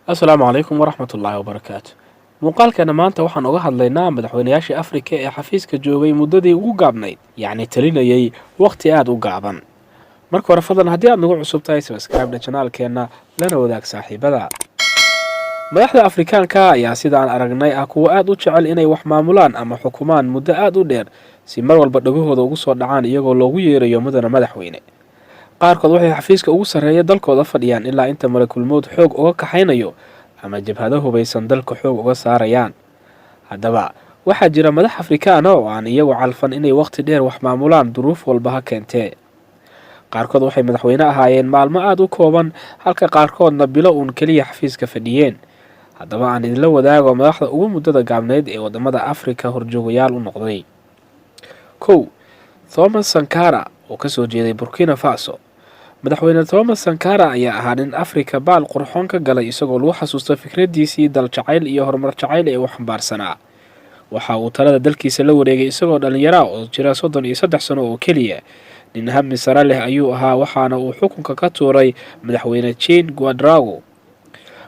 Asalaamu calaykum waraxmatullaahi wabarakaatu. Muuqaalkana maanta waxaan uga hadlaynaa madaxweynayaashii Afrika ee xafiiska joogay muddadii ugu gaabnayd, yacni talinayay waqti aad u gaaban. Marka hore fadlan haddii aad nagu cusub tahay subscribe channelkeena lana wadaag saaxiibada. Madaxda Afrikaanka ayaa sidaan aragnay kuwa aad u jecel inay wax maamulaan ama xukumaan muddo aad u dheer si mar walba dhagahooda ugu soo dhacaan iyagoo loogu yeerayo mudana madaxweyne. qaarkood waxay xafiiska ugu sarreeya dalkooda fadhiyaan ilaa inta malakulmood xoog uga kaxaynayo ama jabhado hubaysan dalka xoog uga saarayaan. Haddaba waxaa jira madax Afrikaan oo aan iyagu calfan inay waqti dheer wax maamulaan duruuf walba ha keentee. qaarkood waxay madaxweyne ahaayeen maalmo aad u kooban halka qaarkoodna bilo uun keliya xafiiska fadhiyeen. haddaba aan idinla wadaago madaxda ugu muddada gaabneyd ee wadamada Afrika horjoogayaal u noqday. 1. Thomas Sankara oo ka soo jeeday Burkina Faso. madaxweyne Thomas Sankara ayaa ahaa nin Afrika baal qurxoon ka galay isagoo lagu xasuusto fikradiisii dal jacayl iyo horumar jacayl ee uu xambaarsanaa. waxa uu talada dalkiisa la wareegay isagoo dhalinyaro oo jira 33 sano oo keliya. nin hami sare leh ayuu ahaa waxaana uu xukunka ka tuuray madaxweyne Jean Ouadraogo.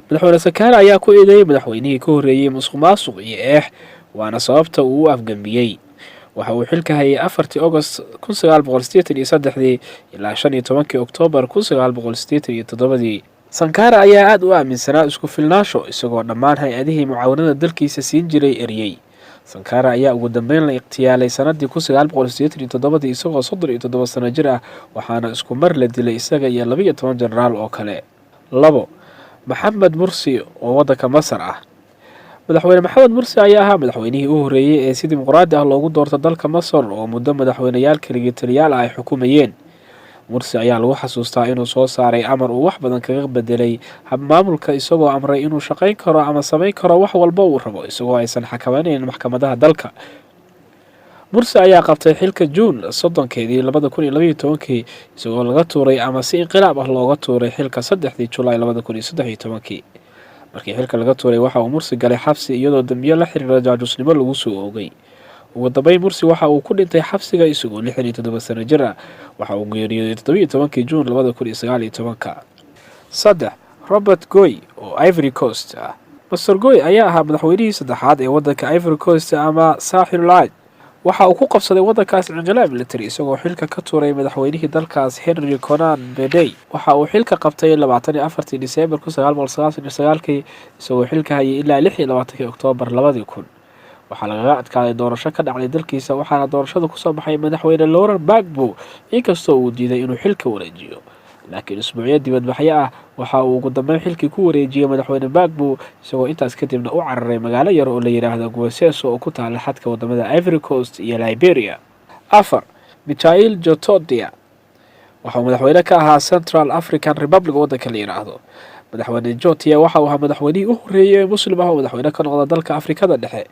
madaxweyne Sankara ayaa ku eedeeyay madaxweynihii ka horreeyay musuqmaasuq iyo waana sababta uu u afgambiyey. waxa uu xilka hayay 4 August 1983 ilaa 15 Oktoobar 1987. Sankara ayaa aad u aaminsanaa isku filnaansho isagoo dhammaan hay-adihii mucaawanada dalkiisa siin jiray eriyay. Sankara ayaa ugu dambeyn la iqtiyaalay sanadii 1987 isagoo 37 sano jir ah waxaana isku mar la dilay isaga iyo 12 jenaraal oo kale. 2. Mohamed Morsi oo waddanka Masar ah. madaxweyne Mohamed Morsi ayaa ahaa madaxweynihii u horreeyay ee si dimuqraadi ah loogu doorto dalka Masar oo muddo madaxweynayaal kaliya ay xukumayeen. Morsi ayaa lagu xasuustaa inuu soo saaray amar uu wax badan kaga bedelay hab maamulka isagoo amray inuu shaqayn karo ama samayn karo wax walba uu rabo isagoo aysan xakamaynayn maxkamadaha dalka. Morsi ayaa qabtay xilka Juun 30 2012 isagoo laga tuuray ama si inqilaab ah looga tuuray xilka 3 July 2013. markii xilka laga tuuray waxa uu Morsi galay xabsi iyadoo dambiyo la xiriira jaajusnimo lagu soo oogay. ugu dambeyn Morsi waxa uu ku dhintay xabsiga isagoo 67 sano jir ah. waxa uu geeriyooday 17 Juun 2019. 3. Robert Goy oo Ivory Coast ah. Mr. Goy ayaa ahaa madaxweynihii saddexaad ee waddanka Ivory Coast ama Sahel. waxa uu ku qabsaday waddankaas inqilaab military isagoo xilka ka tuuray madaxweynihii dalkaas Henry Konan Bedey. waxa uu xilka qabtay 24 Diseembar 1999 isagoo xilka hayay ilaa 26 Oktoobar 2000. waxaa lagaga adkaaday doorasho ka dhacday dalkiisa waxaana doorashada ku soo baxay madaxweyne Laurent Gbagbo inkastoo uu diiday inuu xilka wareejiyo. laakiin isbuucyo dibadbaxyo ah waxa uu ugu dambeyn xilkii ku wareejiyay madaxweyne Gbagbo isagoo intaas kadibna u cararay magaalo yar oo la yiraahdo Gueseso oo ku taala xadka wadamada Ivory Coast iyo Liberia. 4. Michael Jotodia waxa uu madaxweyne ka ahaa Central African Republic waddanka la yiraahdo. madaxweyne Jotodia waxa uu ahaa madaxweynihii u horreeyay muslim ah oo madaxweyne ka noqda dalka Afrikada dhexe.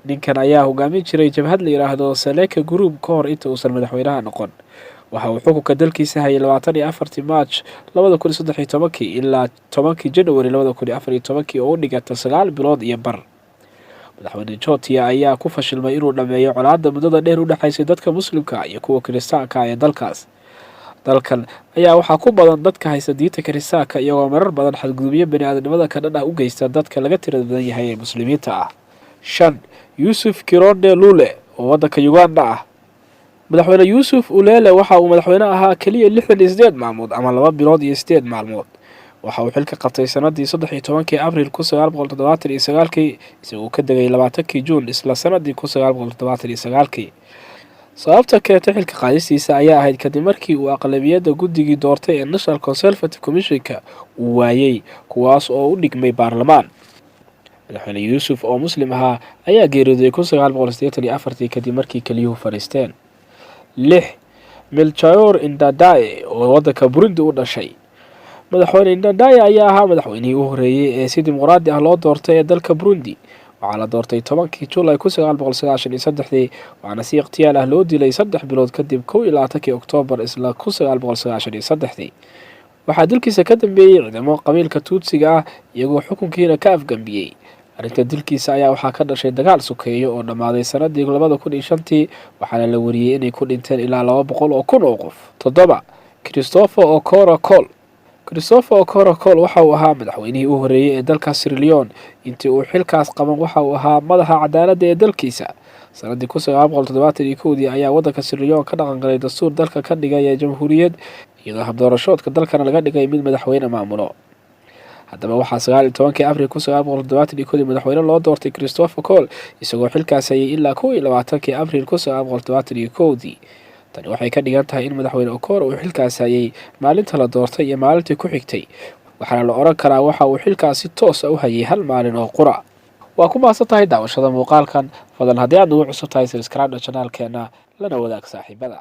ninkan ayaa hogaamin jiray jabhad la yiraahdo Seleka Group ka hor inta uusan madaxweynaha noqon. waxa uu xukunka dalkiisa hayay 24 March 2013 ilaa 10 January 2014 oo u dhigata 9 bilood iyo bar. madaxweyne Jotodia ayaa ku fashilmay inuu dhameeyo colaadda muddada dheer u dhaxaysay dadka muslimka iyo kuwa kiristaanka ee dalkaas. dalkan ayaa waxaa ku badan dadka haysta diinta kiristaanka iyagoo marar badan xadgudubyo bani'aadanimada ka dhan ah u geysta dadka laga tirada badan yahay ee muslimiinta ah. 5. Yusuf Kironde Lule oo waddanka Uganda ah. madaxweyne Yusuf Ulele waxa uu madaxweyne ahaa kaliya 68 maalmood ama 2 bilood iyo 8 maalmood. waxa uu xilka qabtay sanadii 13 Abriil 1979 isagoo ka degay 20 Juun isla sanadii 1979. sababta keentay xilka qaadistiisa ayaa ahayd kadib markii uu aqlabiyadda guddigii doortay ee National Conservative Commission-ka uu waayay kuwaas oo u dhigmay baarlamaan. madaxweyne Yusuf oo muslim ahaa ayaa geeriyooday 1984 kadib markii kaliyuhu fariisteen. 6. Melchior Ndadaye oo waddanka Burundi u dhashay. madaxweyne Ndadaye ayaa ahaa madaxweynihii u horreeyay ee si dimuqraadi ah loo doortay ee dalka Burundi. waxaa la doortay 10 July 1993 waxaana si ikhtiyaal ah loo dilay 3 bilood kadib 21 Oktoobar isla 1993. waxaa dilkiisa ka dambeeyay ciidamo qabiilka Tuutsiga ah iyagoo xukunkiina ka afgambiyey. arrinta dilkiisa ayaa waxaa ka dhashay dagaal sokeeyo oo dhammaaday sanadii 2005 waxaana la wariyay inay ku dhinteen ilaa 200,000 oo qof. 7. Christopher Okoro Cole Christopher Okonkwo waxa uu ahaa madaxweynihii u horeeyay ee dalka Sierra Leone intii uu xilkaas qaban. Waxa uu ahaa madaxa cadaaladda ee dalkiisa. Sanadii 1971 ayaa waddanka Sierra Leone ka dhaqan galay dastuur dalka ka dhigaya jamhuuriyad, iyadoo hab doorashoodka dalkana laga dhigay mid madaxweyne maamulo. haddaba waxaa 19 Abriil 1971 madaxweyne loo doortay Christopher Okonkwo isagoo xilkaas hayay ilaa 21 Abriil 1971. tani waxay ka dhigan tahay in madaxweyne Okonkwo uu xilkaas hayay maalinta la doortay iyo maalintii ku xigtay, waxaana la oran karaa waxa uu xilkaas si toos ah u hayay hal maalin oo qura. waa ku mahadsan tahay daawashada muuqaalkan. fadlan haddii aad nagu cusub tahay subscribe channelkeena lana wadaag saaxiibada.